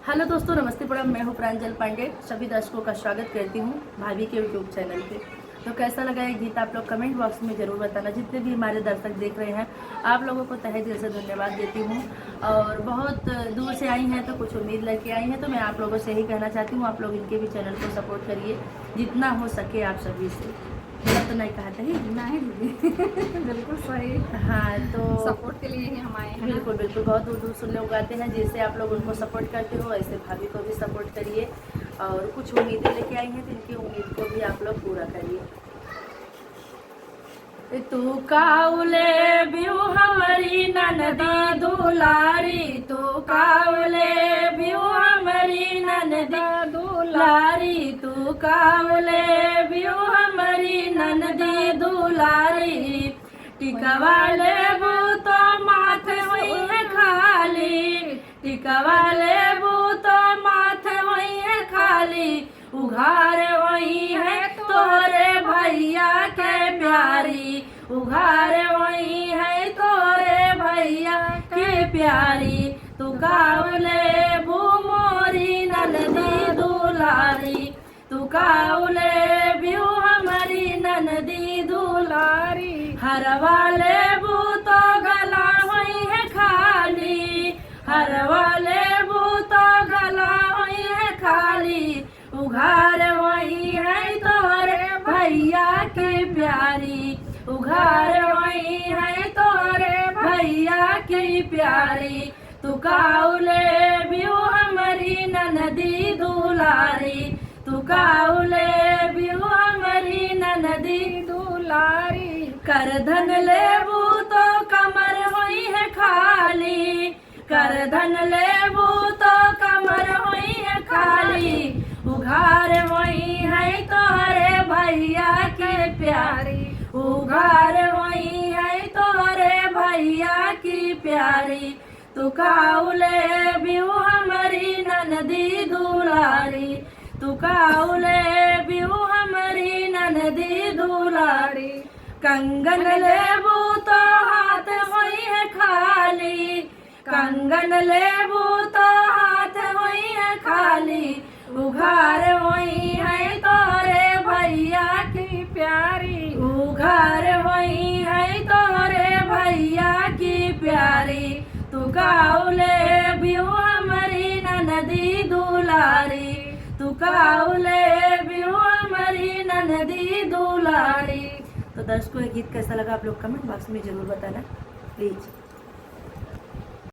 Hello दोस्तों, नमस्ते प्रणाम। मैं हूँ प्रांजल पांडे। सभी दर्शकों का स्वागत करती हूँ भाभी के यूट्यूब चैनल पे। तो कैसा लगा ये गीत आप लोग कमेंट बॉक्स में ज़रूर बताना। जितने भी हमारे दर्शक देख रहे हैं, आप लोगों को तहे दिल से धन्यवाद देती हूँ। और बहुत दूर से आई हैं तो कुछ उम्मीद लेके आई हैं, तो मैं आप लोगों से यही कहना चाहती हूँ, आप लोग इनके भी चैनल को सपोर्ट करिए जितना हो सके आप सभी से। तो नहीं कहा था ही नहीं दीदी बिल्कुल सही। हाँ, तो सपोर्ट के लिए ही हम आए हैं। बिल्कुल बिल्कुल, बहुत दूर दूर से लोग आते हैं। जैसे आप लोग उनको सपोर्ट करते हो ऐसे भाभी को भी सपोर्ट करिए। और कुछ उम्मीदें लेके आई हैं तो इनकी उम्मीद को भी आप लोग पूरा करिए। तू काउले बियू हमारी ननदी दुलारी, तू काउले बियू हमारी ननदी दुलारी, तू काउले बियू हमारी ननदी दुलारी। टिकवाले वो तो माथे वही है खाली, टिकवाले वो तो माथे वही है खाली। उघार वही है तोरे भैया के प्यारी, उघार वही है तोरे भैया के प्यारी। तू काउले वो मोरी ननदी दुलारी, तू काउले बियू हमारी ननदी दुलारी। हर वाले वो तो गला हुई है खाली, हर वाले वो तो गला हुई है खाली। उघार वही है तोरे भैया के प्यारी, उघार वही है तोरे भैया की प्यारी। तू काउले बियू हमारी ननदी दुलारी, तू काउले बियू हमारी ननदी दुलारी। कर धन लेबू तो कमर हुई है खाली, कर धन लेबू तो कमर हुई है खाली। उघार वही है तोरे भैया के प्यारी, उघार वही है तोरे भैया की प्यारी। तू काउले बियू हमारी ननदी दुलारी, तू काउले बियू हमारी ननदी दुलारी। कंगन लेबू तो हाथ हुई है खाली, कंगन लेबू तो हाथ हुई है खाली। उघार वही है तोरे भैया की प्यारी, उघार वही है तोरे भैया की प्यारी। तू काउले बियू हमारी ननदी दुलारी, तू काउले बियू हमारी ननदी दुलारी। तो दर्शकों, ये गीत कैसा लगा आप लोग कमेंट बॉक्स में जरूर बताना प्लीज।